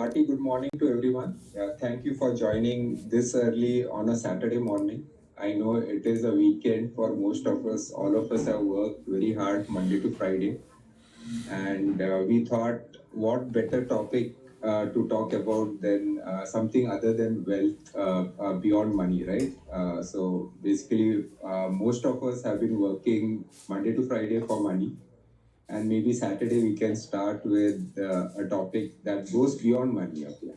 hearty good morning to everyone. Thank you for joining this early on a Saturday morning. I know it is a weekend for most of us. All of us have worked very hard Monday to Friday. And we thought, what better topic to talk about than something other than wealth beyond money, right? So basically, most of us have been working Monday to Friday for money, and maybe Saturday we can start with a topic that goes beyond money. Okay.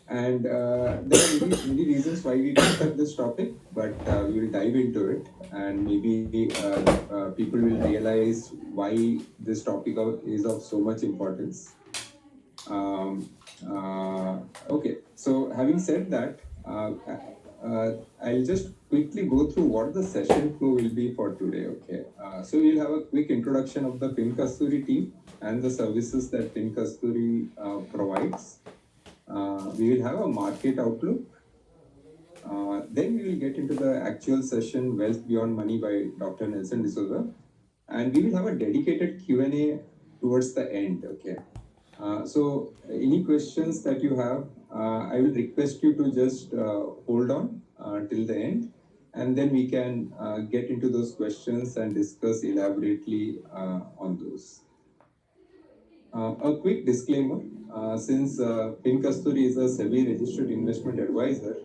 And there are many reasons why we picked up this topic, but we will dive into it, and maybe people will realize why this topic is of so much importance. Um, okay, so having said that, I'll just quickly go through what the session flow will be for today. Okay, so we'll have a quick introduction of the FinKasturi team and the services that FinKasturi provides. We will have a market outlook. Then we will get into the actual session, Wealth Beyond Money by Dr. Dsouza. And we will have a dedicated Q&A towards the end, okay? So any questions that you have, I will request you to just hold on till the end, and then we can get into those questions and discuss elaborately on those. A quick disclaimer, since FinKasturi is a SEBI registered investment advisor,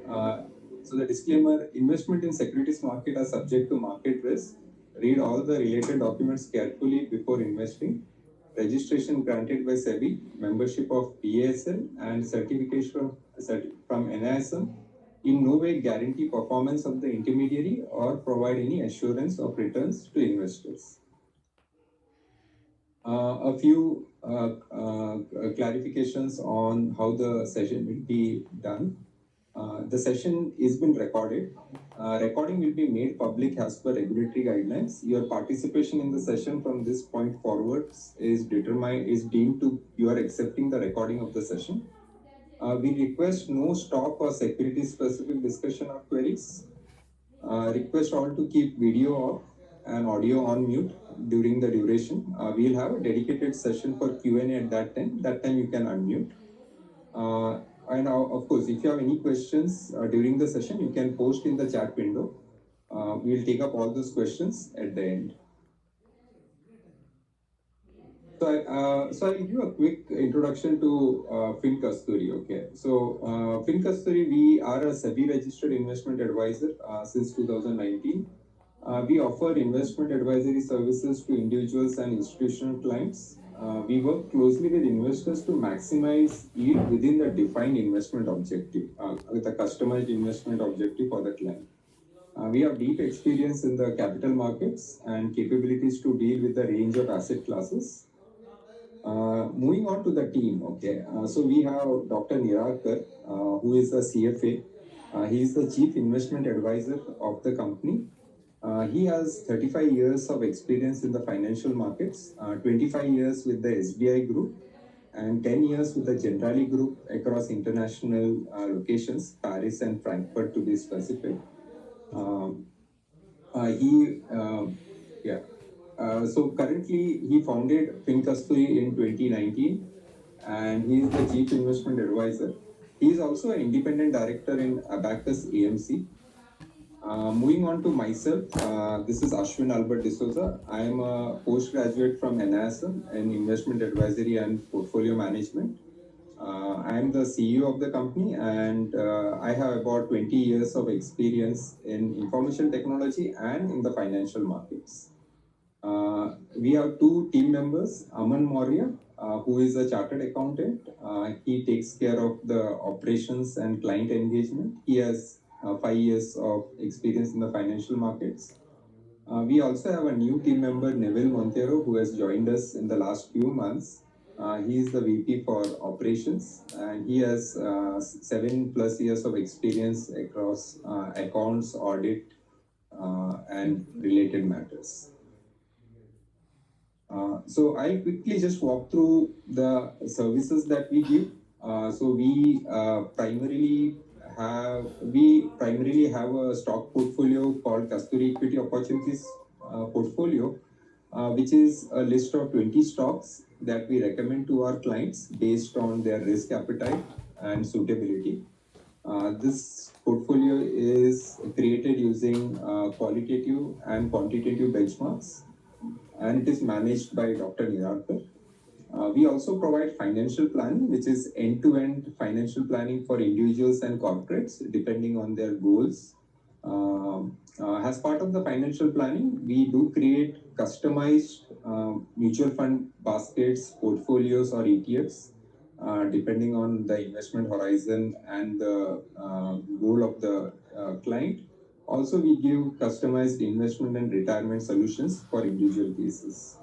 so the disclaimer, investment in securities market are subject to market risk. Read all the related documents carefully before investing. Registration granted by SEBI, membership of BASL, and certification from NISM in no way guarantee performance of the intermediary or provide any assurance of returns to investors. A few clarifications on how the session will be done. The session is been recorded. Recording will be made public as per regulatory guidelines. Your participation in the session from this point forwards is deemed to you are accepting the recording of the session. We request no stock or security specific discussion or queries. Request all to keep video off and audio on mute during the duration. We'll have a dedicated session for Q&A at that time. That time you can unmute. And of course, if you have any questions during the session, you can post in the chat window. We'll take up all those questions at the end. So I'll give a quick introduction to FinKasturi. Okay, so FinKasturi, we are a SEBI registered investment advisor since 2019. We offer investment advisory services to individuals and institutional clients. We work closely with investors to maximize yield within the defined investment objective, with a customized investment objective for the client. We have deep experience in the capital markets and capabilities to deal with the range of asset classes. Moving on to the team, okay. So we have Dr. Nirakar, who is the CFA. He is the Chief Investment Advisor of the company. He has 35 years of experience in the financial markets, 25 years with the SBI Group, and 10 years with the Generali Group across international locations, Paris and Frankfurt to be specific. So currently he founded FinKasturi in 2019, and he is the Chief Investment Advisor. He is also an independent director in Abacus AMC. Moving on to myself, this is Ashwin Dsouza. I am a postgraduate from NISM in Investment Advisory and Portfolio Management. I am the CEO of the company, and I have about 20 years of experience in information technology and in the financial markets. We have two team members, Aman Maurya, who is a chartered accountant. He takes care of the operations and client engagement. He has 5 years of experience in the financial markets. We also have a new team member, Neville Montero, who has joined us in the last few months. He is the VP for operations, and he has 7+ years of experience across accounts, audit, and related matters. So I'll quickly just walk through the services that we give. So we primarily have a stock portfolio called Kasturi Equity Opportunities portfolio, which is a list of 20 stocks that we recommend to our clients based on their risk appetite and suitability. This portfolio is created using qualitative and quantitative benchmarks, and it is managed by Dr. Nirakar. We also provide financial planning, which is end-to-end financial planning for individuals and corporates, depending on their goals. As part of the financial planning, we do create customized mutual fund baskets, portfolios, or ETFs, depending on the investment horizon and the goal of the client. Also, we give customized investment and retirement solutions for individual cases.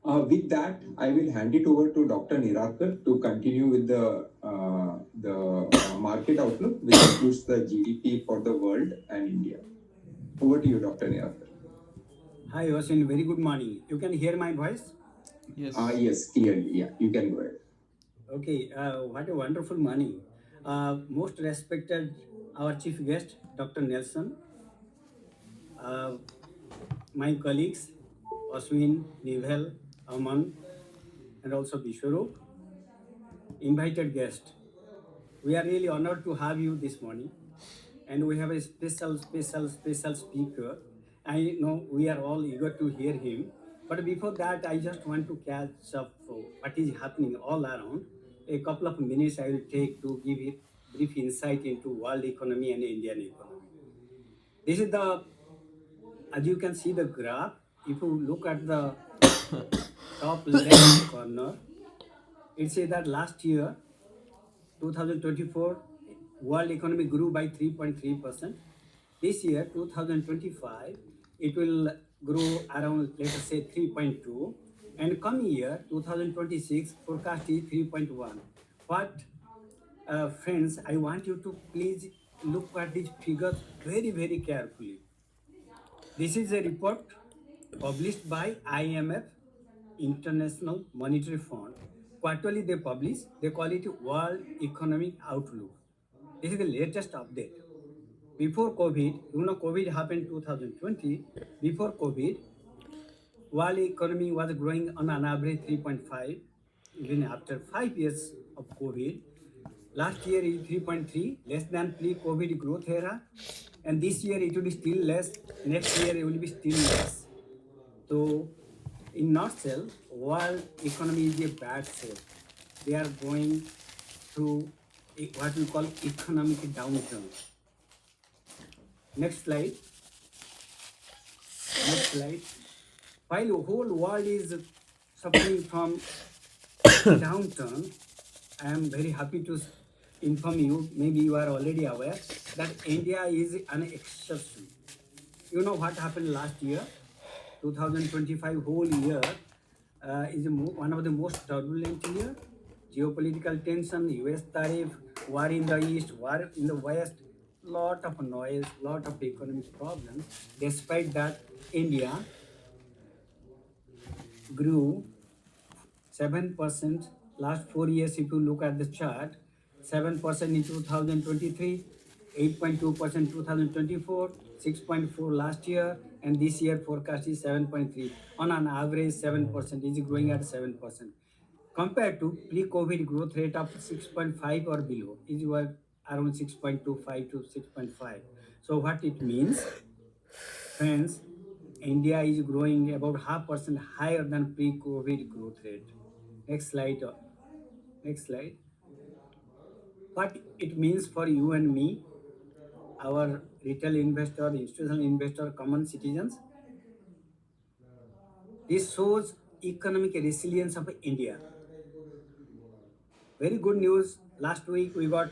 With that, I will hand it over to Dr. Nirakar to continue with the market outlook, which includes the GDP for the world and India. Over to you, Dr. Nirakar. Hi, Ashwin. Very good morning. You can hear my voice? Yes. Yes, clearly. Yeah, you can go ahead. Okay, what a wonderful morning. Most respected, our chief guest, Dr. Nelson, uh, my colleagues, Ashwin, Nivel, Aman, and also Bishwarup, invited guest. We are really honored to have you this morning, and we have a special speaker. I know we are all eager to hear him, but before that, I just want to catch up for what is happening all around. A couple of minutes I will take to give a brief insight into world economy and Indian economy. This is the, as you can see the graph, if you look at the top left corner, it says that last year 2024, world economy grew by 3.3%. This year, 2025, it will grow around, let us say, 3.2. And coming year, 2026, forecast is 3.1. But, friends, I want you to please look at these figures very, very carefully. This is a report published by IMF, International Monetary Fund. Quarterly they publish, they call it World Economic Outlook. This is the latest update. Before COVID, COVID happened 2020. Before COVID, world economy was growing on an average 3.5. Even after 5 years of COVID, last year is 3.3, less than pre-COVID growth era, and this year it will be still less. Next year it will be still less. So, in nutshell, world economy is a bad shape. They are going through what we call economic downturn. Next slide. Next slide. While the whole world is suffering from downturn, I am very happy to inform you, maybe you are already aware, that India is an exception. You know what happened last year? 2025 whole year is one of the most turbulent year. Geopolitical tension, US tariff, war in the east, war in the west, lot of noise, lot of economic problems. Despite that, India grew 7% last 4 years. If you look at the chart, 7% in 2023, 8.2% 2024, 6.4 last year, and this year forecast is 7.3. On an average, 7% is growing at 7%. Compared to pre-COVID growth rate of 6.5 or below, is around 6.25 to 6.5. So what it means, friends, India is growing about 0.5% higher than pre-COVID growth rate. Next slide. Next slide. What it means for you and me, our retail investor, institutional investor, common citizens. This shows economic resilience of India. Very good news. Last week we got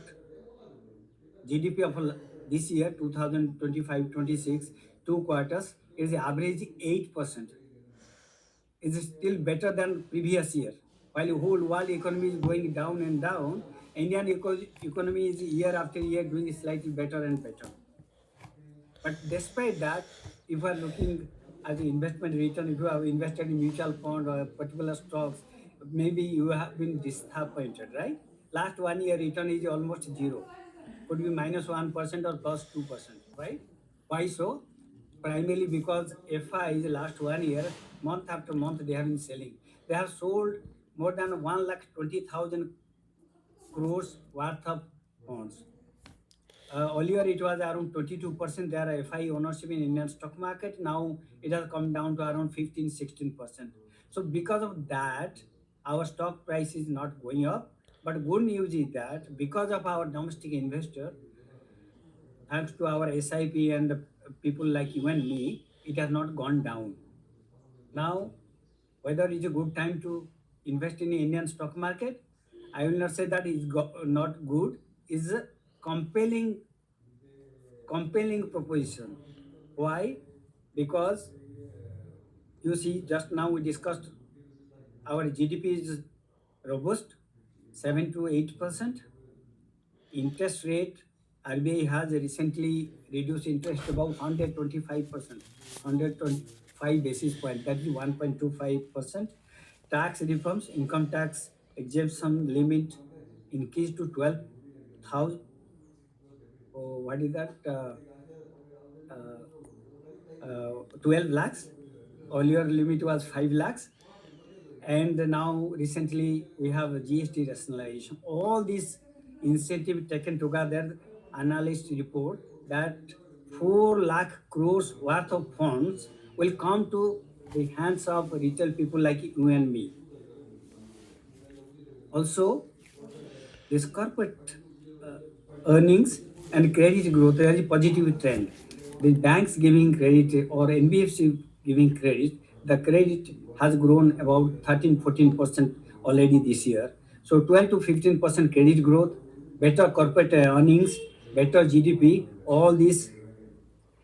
GDP of this year, 2025-26, 2 quarters, is average 8%. Is still better than previous year. While the whole world economy is going down and down, Indian economy is year after year doing slightly better and better. But despite that, if you are looking at the investment return, if you have invested in mutual fund or particular stocks, maybe you have been disappointed, right? Last 1 year return is almost zero. Could be -1% or +2%, right? Why so? Primarily because FI is the last 1 year, month after month they have been selling. they have sold more than 1,20,000 crores worth of bonds. Earlier it was around 22% their FI ownership in Indian stock market. Now it has come down to around 15-16%. So because of that, our stock price is not going up. But good news is that because of our domestic investor, thanks to our SIP and people like you and me, it has not gone down. Now, whether it's a good time to invest in the Indian stock market, I will not say that it's not good. Is a compelling compelling proposition. Why? Because you see, just now we discussed our GDP is robust, 7 to 8%. Interest rate, RBI has recently reduced interest about 125%, 125 basis point, that is 1.25%. Tax reforms, income tax exemption limit increased to 12,000. Oh, what is that? Uh, 12 lakhs. Earlier limit was 5 lakhs. And now recently we have a GST rationalization. All these incentive taken together, analysts report that 4 lakh crores worth of funds will come to the hands of retail people like you and me. Also, this corporate uh, earnings and credit growth, there is a positive trend. The banks giving credit or NBFC giving credit, the credit has grown about 13-14% already this year. So 12 to 15% credit growth, better corporate earnings, better GDP, all these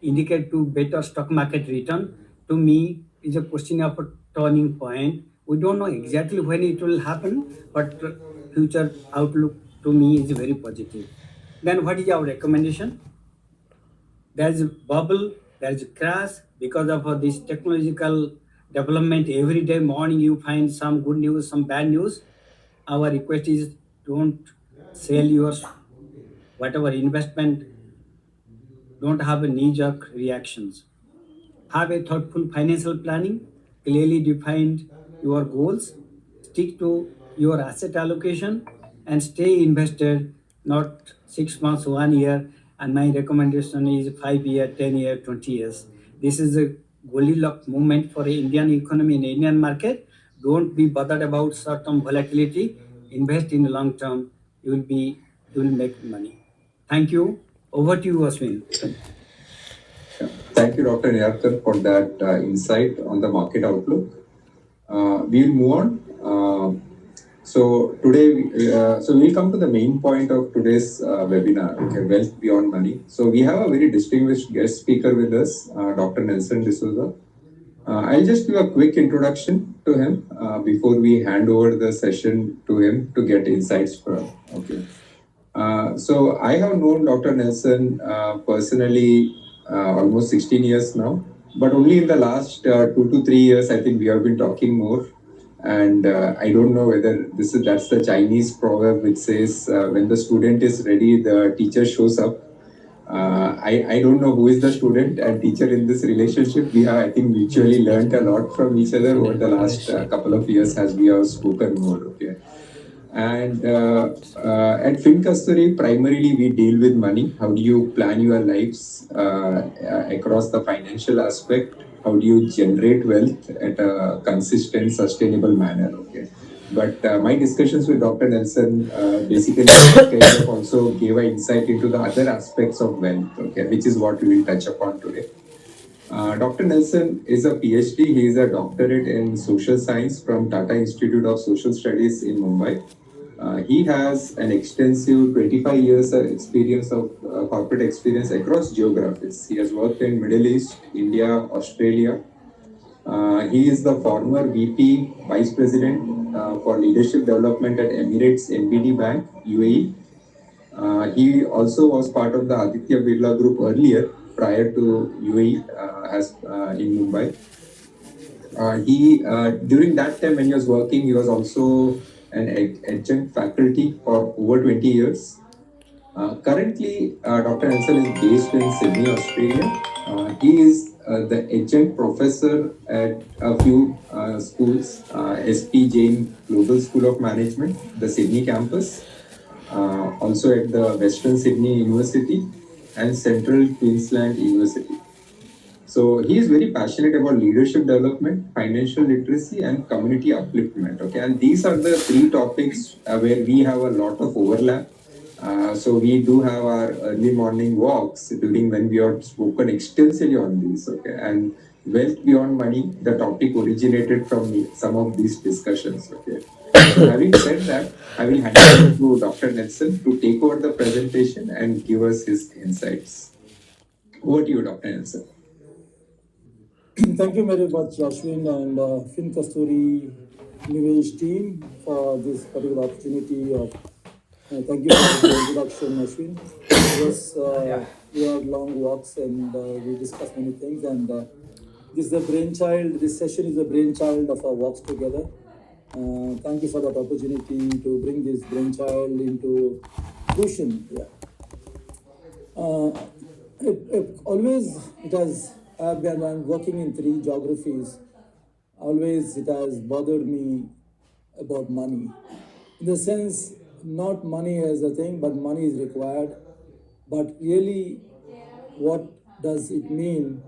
indicate to better stock market return. To me, is a question of a turning point. We don't know exactly when it will happen, but future outlook to me is very positive. Then what is our recommendation? There's a bubble, there's a crash because of this technological development. Every day morning you find some good news, some bad news. Our request is don't sell your whatever investment, don't have a knee-jerk reactions. Have a thoughtful financial planning, clearly defined your goals, stick to your asset allocation, and stay invested, not 6 months, 1 year. And my recommendation is 5 year, 10 year, 20 years. This is a Goldilocks movement for the Indian economy and Indian market. Don't be bothered about short-term volatility. Invest in the long term. You will make money. Thank you. Over to you, Ashwin. Yeah. Thank you, Dr. Nirakar, for that insight on the market outlook. We'll move on. So today, so we'll come to the main point of today's webinar, okay, Wealth Beyond Money. So we have a very distinguished guest speaker with us, Dr. Dsouza. I'll just do a quick introduction to him before we hand over the session to him to get insights from. Okay. So I have known Dr. Nelson personally almost 16 years now, but only in the last 2 to 3 years, I think we have been talking more. And I don't know whether that's the Chinese proverb which says when the student is ready, the teacher shows up. I don't know who is the student and teacher in this relationship. We have, I think, mutually learned a lot from each other over the last couple of years as we have spoken more. Okay. And at FinKasturi, primarily we deal with money. How do you plan your lives across the financial aspect? How do you generate wealth at a consistent, sustainable manner? Okay. But my discussions with Dr. Nelson basically kind of also gave an insight into the other aspects of wealth, okay, which is what we will touch upon today. Dr. Nelson is a PhD. He is a doctorate in social science from Tata Institute of Social Studies in Mumbai. He has an extensive 25 years of experience of corporate experience across geographies. He has worked in Middle East, India, Australia. He is the former VP, Vice President for Leadership Development at Emirates NBD Bank, UAE. He also was part of the Aditya Birla Group earlier, prior to UAE, as in Mumbai. He during that time when he was working, he was also an adjunct faculty for over 20 years. Currently, Dr. Ansel is based in Sydney, Australia. He is the adjunct professor at a few schools, SP Jain Global School of Management, the Sydney campus, also at the Western Sydney University and Central Queensland University. So he is very passionate about leadership development, financial literacy, and community upliftment. Okay, and these are the three topics where we have a lot of overlap. So we do have our early morning walks during when we are spoken extensively on these. Okay, and wealth beyond money, the topic originated from some of these discussions. Okay, so having said that, I will hand it over to Dr. Nelson to take over the presentation and give us his insights. Over to you, Dr. Nelson. Thank you very much, Ashwin and Fin Kasturi Nivesh team for this particular opportunity. Thank you for the introduction, Ashwin. Yes, we had long walks and we discussed many things. And this is the brainchild. This session is the brainchild of our walks together. Thank you for that opportunity to bring this brainchild into fruition. Yeah. Always it has. When I'm working in three geographies, always it has bothered me about money. In the sense, not money as a thing, but money is required. But really, what does it mean?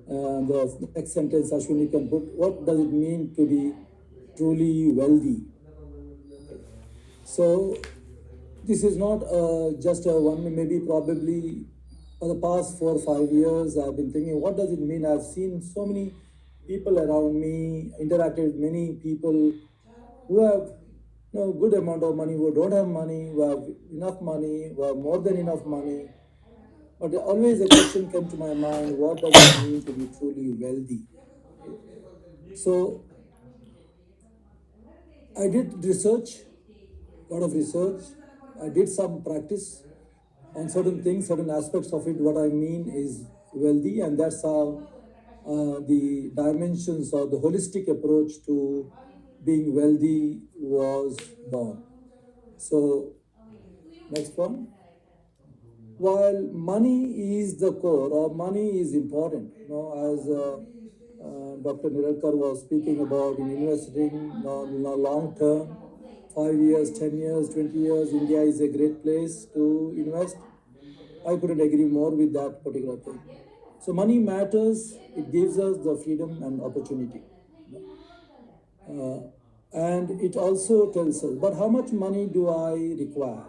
The next sentence, Ashwin, you can put, what does it mean to be truly wealthy? So, this is not just a one, maybe probably for the past 4 or 5 years, I've been thinking, what does it mean? I've seen so many people around me, interacted with many people who have good amount of money, who don't have money, who have enough money, who have more than enough money. But always a question came to my mind, what does it mean to be truly wealthy? So I did research, a lot of research. I did some practice on certain things, certain aspects of it. What I mean is wealthy, and that's how the dimensions or the holistic approach to being wealthy was born. So, next one. While money is the core, or money is important, as Dr. Nirakar was speaking about in investing long term, 5 years, 10 years, 20 years, India is a great place to invest. I couldn't agree more with that particular thing. So money matters. It gives us the freedom and opportunity. And it also tells us, but how much money do I require?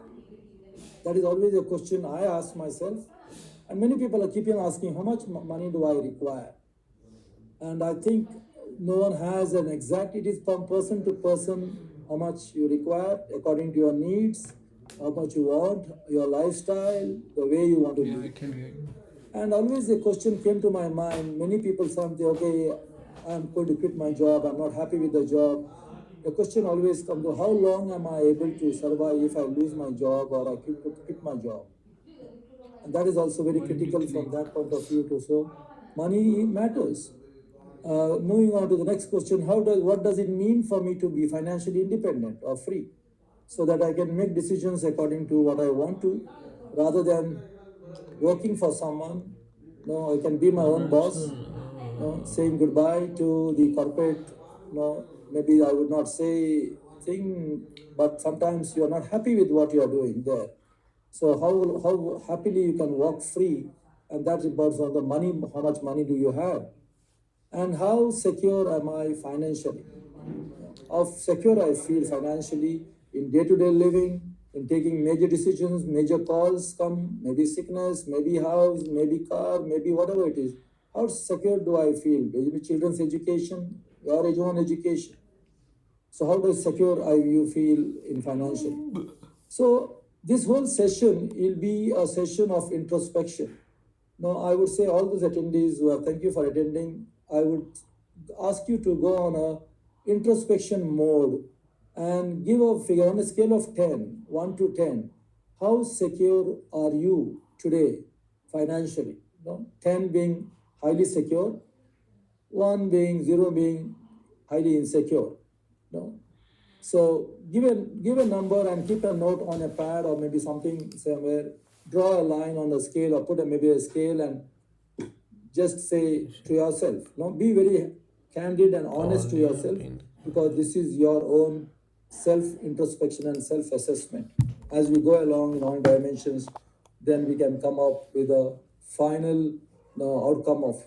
That is always a question I ask myself. And many people are keeping asking, how much money do I require? And I think no one has an exact, it is from person to person, how much you require according to your needs, how much you want, your lifestyle, the way you want to live. And always a question came to my mind. Many people say, okay, I'm going to quit my job, I'm not happy with the job. The question always comes to how long am I able to survive if I lose my job or I quit my job? And that is also very critical from that point of view too. So money matters. Moving on to the next question, what does it mean for me to be financially independent or free, so that I can make decisions according to what I want to, rather than working for someone. I can be my own boss. Saying goodbye to the corporate. Maybe I would not say thing, but sometimes you are not happy with what you are doing there. So how happily you can walk free, and that depends on the money. How much money do you have? And how secure am I financially? How secure I feel financially in day-to-day living, in taking major decisions, major calls come, maybe sickness, maybe house, maybe car, maybe whatever it is. How secure do I feel? Maybe children's education, your own education. So how does secure you feel in financial? So this whole session will be a session of introspection. Now, I would say all those attendees who thank you for attending. I would ask you to go on a introspection mode and give a figure on a scale of 10, 1 to 10. How secure are you today financially? 10 being highly secure, 1 being 0 being highly insecure. So give a number and keep a note on a pad or maybe something somewhere. Draw a line on the scale or put maybe a scale and just say to yourself. No, be very candid and honest to yourself, because this is your own self-introspection and self-assessment. As we go along in all dimensions, then we can come up with a final outcome of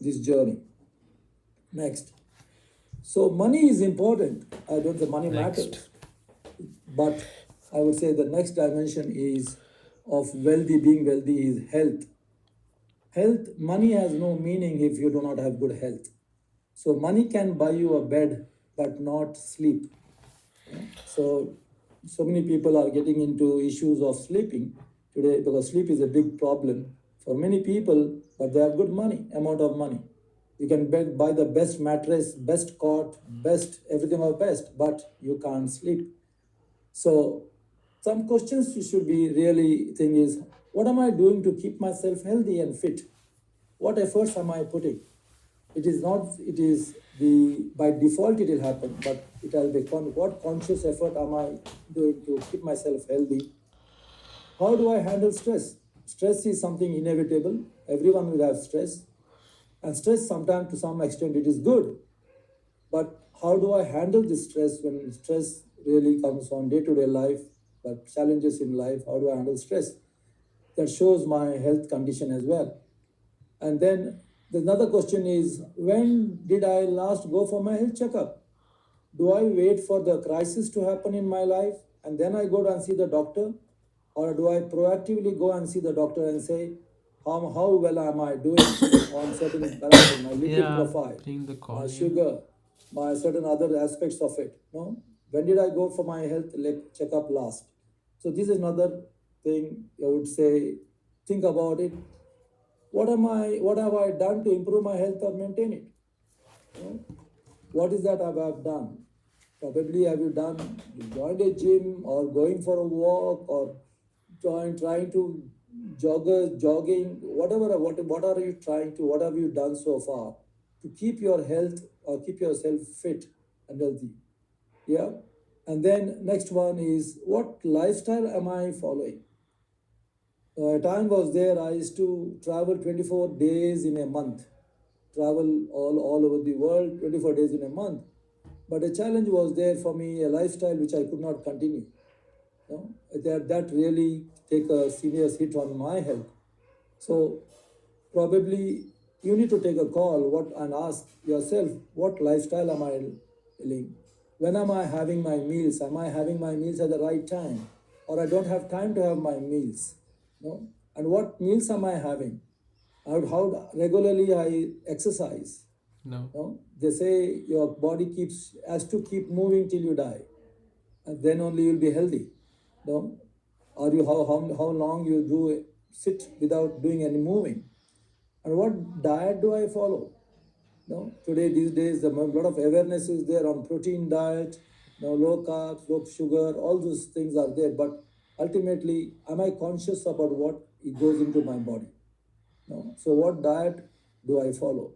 this journey. Next. So money is important. I don't say money matters. But I would say the next dimension is of wealthy, being wealthy, is health. Health, money has no meaning if you do not have good health. So money can buy you a bed, but not sleep. So many people are getting into issues of sleeping today, because sleep is a big problem for many people, but they have good money, amount of money. You can buy the best mattress, best cot, best everything of best, but you can't sleep. So some questions you should be really think is, what am I doing to keep myself healthy and fit? What efforts am I putting? It is not, it is the, by default it will happen, but it has become, what conscious effort am I doing to keep myself healthy? How do I handle stress? Stress is something inevitable. Everyone will have stress. And stress sometimes to some extent it is good. But how do I handle this stress when stress really comes on day-to-day life, but challenges in life? How do I handle stress? That shows my health condition as well. And then the another question is, when did I last go for my health checkup? Do I wait for the crisis to happen in my life and then I go and see the doctor? Or do I proactively go and see the doctor and say, how well am I doing on certain parameters, my lipid profile, my sugar, my certain other aspects of it? No? When did I go for my health checkup last? So this is another thing I would say, think about it. What have I done to improve my health or maintain it? No? What is that I have done? Probably have you joined a gym or going for a walk or trying to jogging, whatever, what are you trying to, what have you done so far to keep your health or keep yourself fit and healthy? Yeah. And then next one is, what lifestyle am I following? A time was there, I used to travel 24 days in a month, travel all over the world, 24 days in a month. But a challenge was there for me, a lifestyle which I could not continue. No? That really take a serious hit on my health. So probably you need to take a call and ask yourself, what lifestyle am I living? When am I having my meals? Am I having my meals at the right time? Or I don't have time to have my meals? No? And what meals am I having? How regularly I exercise? No? They say your body has to keep moving till you die, and then only you'll be healthy. No? Or how long you do sit without doing any moving? And what diet do I follow? No? Today, these days, a lot of awareness is there on protein diet, low carbs, low sugar, all those things are there. But ultimately, am I conscious about what it goes into my body? No? So what diet do I follow?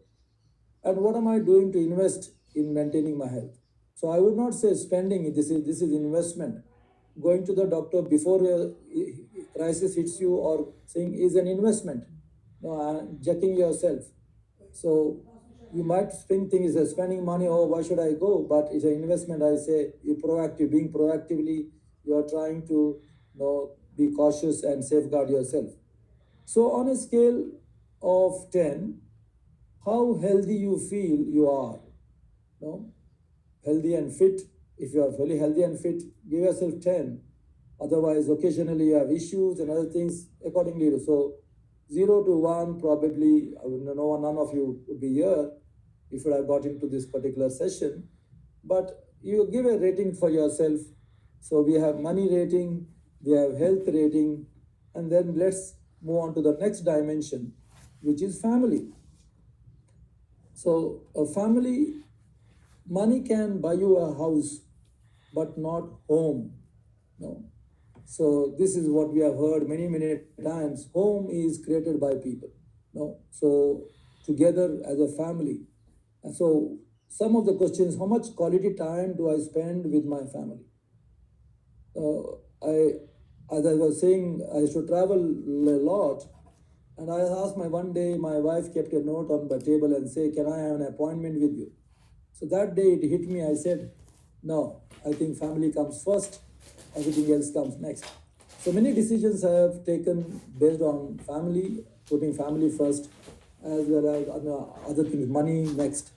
And what am I doing to invest in maintaining my health? So I would not say spending, this is investment. Going to the doctor before a crisis hits you or saying is an investment. Checking yourself. So you might think things as spending money, oh, why should I go? But it's an investment. I say being proactively, you're trying to be cautious and safeguard yourself. So on a scale of 10, how healthy you feel you are? Healthy and fit. If you are very healthy and fit, give yourself 10. Otherwise, occasionally you have issues and other things accordingly. So 0 to 1, probably none of you would be here if you have got into this particular session. But you give a rating for yourself. So we have money rating, we have health rating, and then let's move on to the next dimension, which is family. So a family, money can buy you a house, but not home. No. So this is what we have heard many, many times. Home is created by people. No. So together as a family. And so some of the questions, how much quality time do I spend with my family? As I was saying, I used to travel a lot. And I asked one day, my wife kept a note on the table and say, can I have an appointment with you? So that day it hit me, I said, no, I think family comes first, everything else comes next. So many decisions I have taken based on family, putting family first, as well as other things, money next.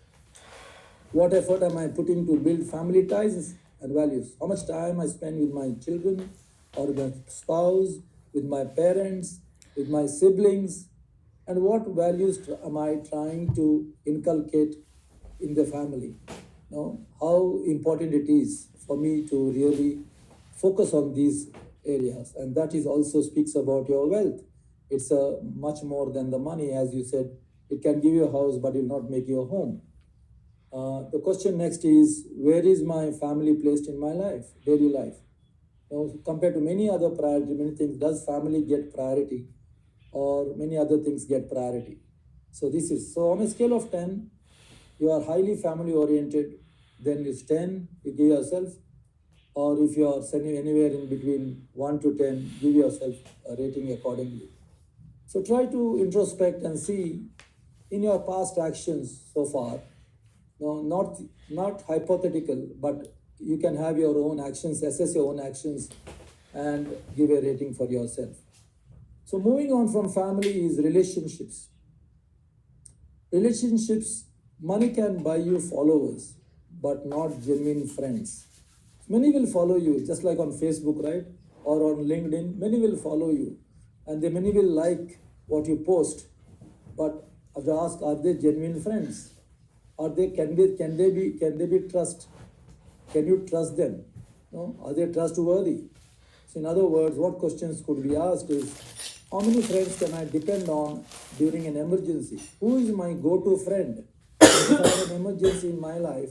What effort am I putting to build family ties and values? How much time I spend with my children or with my spouse, with my parents, with my siblings, and what values am I trying to inculcate in the family? You know, how important it is for me to really focus on these areas, and that is also speaks about your wealth. It's much more than the money, as you said. It can give you a house, but it will not make you a home. The question next is, where is my family placed in my life, daily life? You know, compared to many other priority, many things, does family get priority or many other things get priority? So this is, so on a scale of 10, you are highly family oriented, then it's 10, you give yourself, or if you are sending anywhere in between 1 to 10, give yourself a rating accordingly. So try to introspect and see in your past actions so far, no, not hypothetical, but you can have your own actions, assess your own actions, and give a rating for yourself. So moving on from family is relationships. Relationships, money can buy you followers, but not genuine friends. Many will follow you, just like on Facebook, right? Or on LinkedIn, many will follow you, and many will like what you post. But I have to ask, are they genuine friends? Are they can they be trust? Can you trust them? No? Are they trustworthy? So in other words, what questions could be asked is, how many friends can I depend on during an emergency? Who is my go-to friend? If I have an emergency in my life,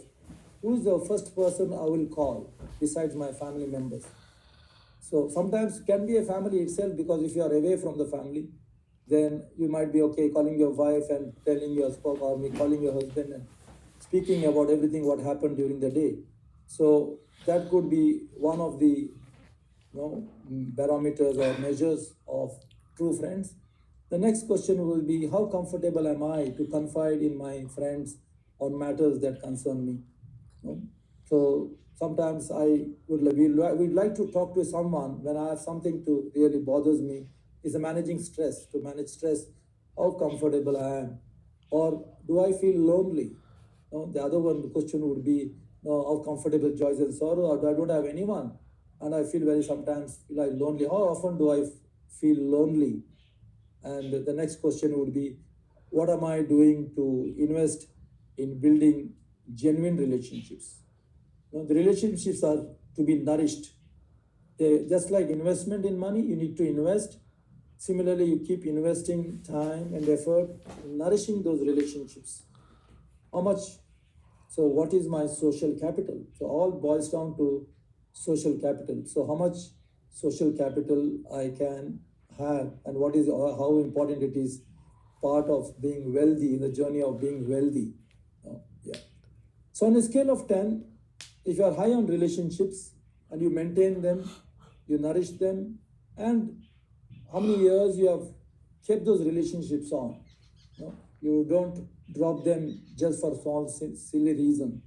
who is the first person I will call besides my family members? So sometimes it can be a family itself, because if you are away from the family, then you might be okay calling your wife and telling your spouse, or me calling your husband and speaking about everything what happened during the day. So that could be one of the barometers or measures of true friends. The next question will be, how comfortable am I to confide in my friends on matters that concern me? So sometimes we'd like to talk to someone when I have something to really bothers me. Is managing stress, to manage stress, how comfortable I am, or do I feel lonely? The other one, the question would be, how comfortable joys and sorrow, or I don't have anyone, and I feel very sometimes like lonely. How often do I feel lonely? And the next question would be, what am I doing to invest in building genuine relationships? The relationships are to be nourished. Just like investment in money, you need to invest. Similarly, you keep investing time and effort in nourishing those relationships. How much? So what is my social capital? So all boils down to social capital. So how much social capital I can have, and what is how important it is part of being wealthy, in the journey of being wealthy. Yeah. So on a scale of 10, if you are high on relationships and you maintain them, you nourish them, and how many years you have kept those relationships on. You don't drop them just for small silly reason.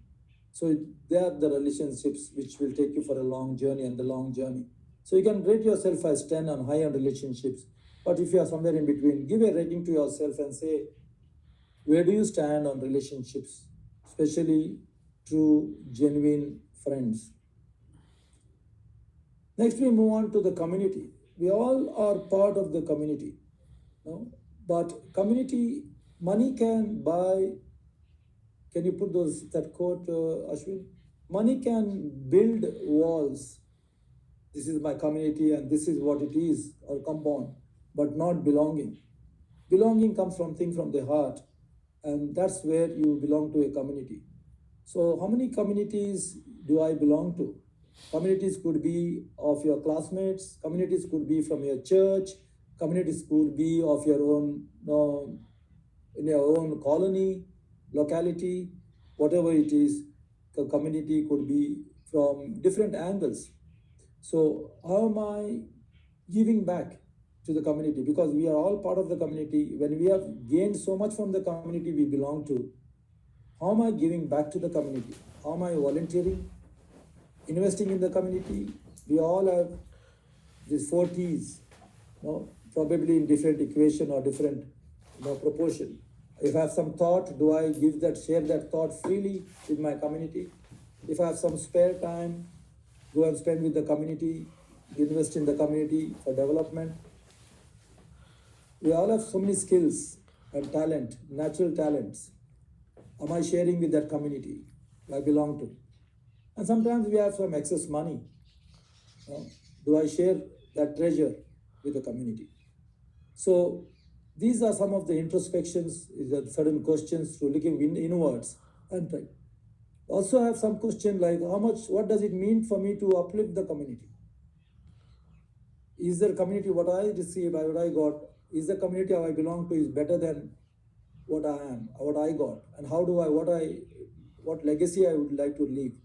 So they are the relationships which will take you for a long journey and the long journey. So you can rate yourself as 10 on high on relationships. But if you are somewhere in between, give a rating to yourself and say, where do you stand on relationships, especially true, genuine friends? Next, we move on to the community. We all are part of the community, but community, money can buy. Can you put that quote, Ashwin? Money can build walls. This is my community and this is what it is, or compound, but not belonging. Belonging comes from the heart, and that's where you belong to a community. So how many communities do I belong to? Communities could be of your classmates, communities could be from your church, communities could be of your own, in your own colony, locality, whatever it is. The community could be from different angles. So how am I giving back? to the community, because we are all part of the community. When we have gained so much from the community we belong to, how am I giving back to the community? How am I volunteering, investing in the community? We all have these 4 T's, probably in different equation or different proportion. If I have some thought, do I share that thought freely with my community? If I have some spare time, do I spend with the community, invest in the community for development? We all have so many skills and talent, natural talents. Am I sharing with that community I belong to? And sometimes we have some excess money. Do I share that treasure with the community? So these are some of the introspections, certain questions to looking inwards and try. Also have some question like what does it mean for me to uplift the community? Is the community what I receive, what I got, is the community I belong to is better than what I am, what I got, and how do I, what legacy I would like to leave?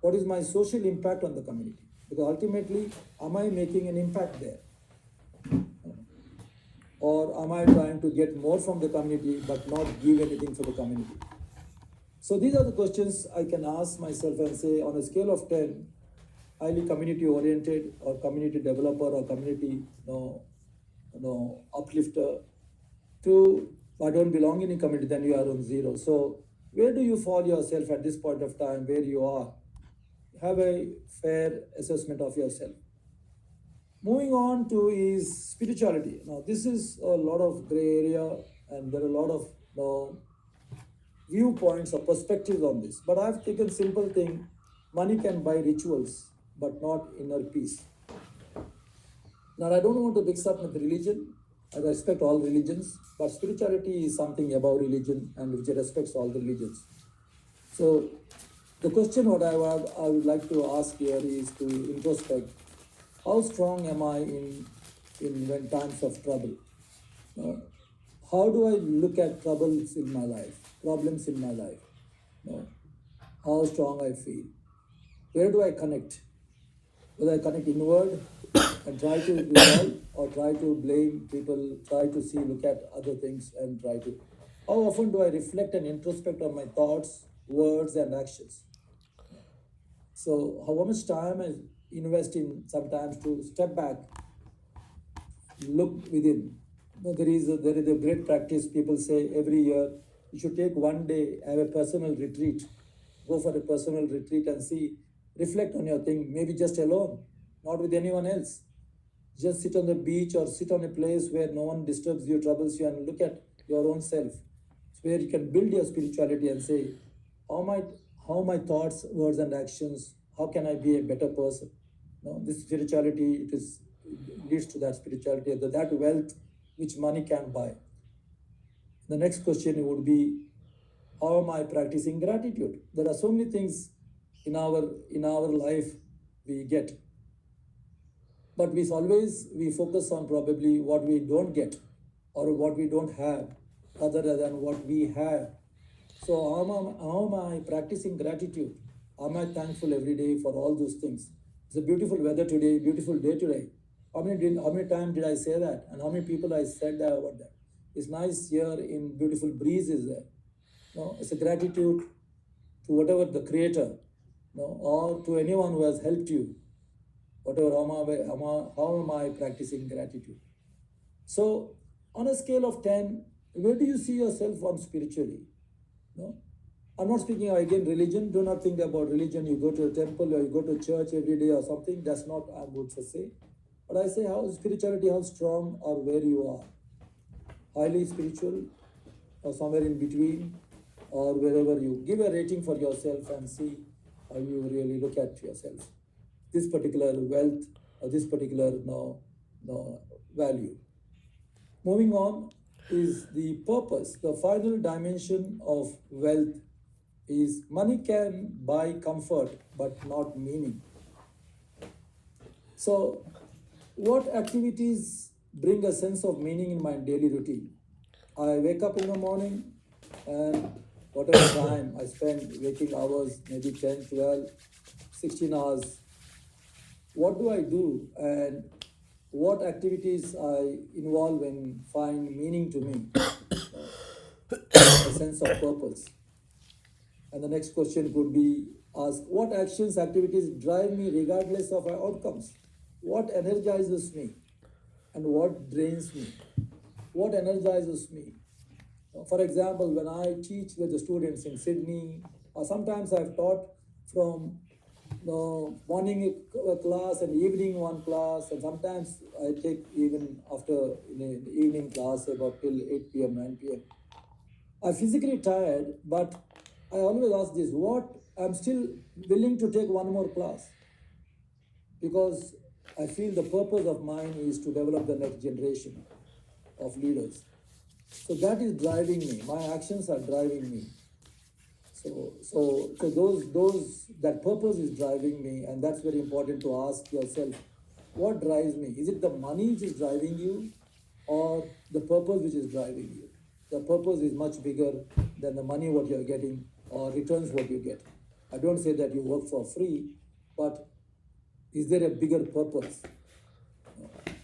What is my social impact on the community? Because ultimately, am I making an impact there? Or am I trying to get more from the community but not give anything for the community? So these are the questions I can ask myself and say, on a scale of 10, highly community oriented or community developer or community uplifter, to I don't belong in a community, then you are on 0. So where do you fall yourself at this point of time, where you are? Have a fair assessment of yourself. Moving on to is spirituality. Now this is a lot of gray area and there are a lot of viewpoints or perspectives on this. But I've taken simple thing, money can buy rituals, but not inner peace. Now I don't want to mix up with religion. I respect all religions, but spirituality is something above religion and which respects all the religions. So the question what I would like to ask here is to introspect. How strong am I in when times of trouble? How do I look at troubles in my life, problems in my life? How strong I feel? Where do I connect? Whether I connect inward and try to resolve or try to blame people, try to look at other things and try to... How often do I reflect and introspect on my thoughts, words and actions? So how much time I invest in sometimes to step back, look within. There is a great practice. People say every year you should take one day, have a personal retreat, go for a personal retreat and reflect on your thing, maybe just alone, not with anyone else. Just sit on the beach or sit on a place where no one disturbs you, troubles you, and look at your own self. It's where you can build your spirituality and say, how my thoughts, words and actions, how can I be a better person? This spirituality, it leads to that spirituality, that wealth which money can buy. The next question would be, how am I practicing gratitude? There are so many things in our life we get, but we focus on probably what we don't get or what we don't have other than what we have. So how am I practicing gratitude? Am I thankful every day for all those things? It's a beautiful weather today, beautiful day today. How many times did I say that? And how many people I said that about that? It's nice here in beautiful breeze is there. It's a gratitude to whatever the creator, or to anyone who has helped you. Whatever, how am I practicing gratitude? So on a scale of 10, where do you see yourself on spiritually? I'm not speaking again religion. Do not think about religion. You go to a temple or you go to church every day or something. That's not I would say. But I say how spirituality, how strong or where you are. Highly spiritual or somewhere in between, or wherever you give a rating for yourself and see how you really look at yourself. This particular wealth or this particular value. Moving on is the purpose. The final dimension of wealth is money can buy comfort but not meaning. So what activities bring a sense of meaning in my daily routine? I wake up in the morning and whatever time I spend, waking hours, maybe 10, 12, 16 hours, what do I do and what activities I involve and find meaning to me, a sense of purpose. And the next question could be asked, what actions, activities drive me regardless of outcomes? What energizes me and what drains me? What energizes me? For example, when I teach with the students in Sydney, or sometimes I've taught from morning a class and evening one class, and sometimes I take even after in the evening class about till 8 p.m., 9 p.m. I'm physically tired, but I always ask this, what I'm still willing to take one more class, because I feel the purpose of mine is to develop the next generation of leaders. So that is driving me. My actions are driving me. So those that purpose is driving me, and that's very important to ask yourself, what drives me? Is it the money which is driving you, or the purpose which is driving you? The purpose is much bigger than the money what you are getting or returns what you get. I don't say that you work for free, but is there a bigger purpose?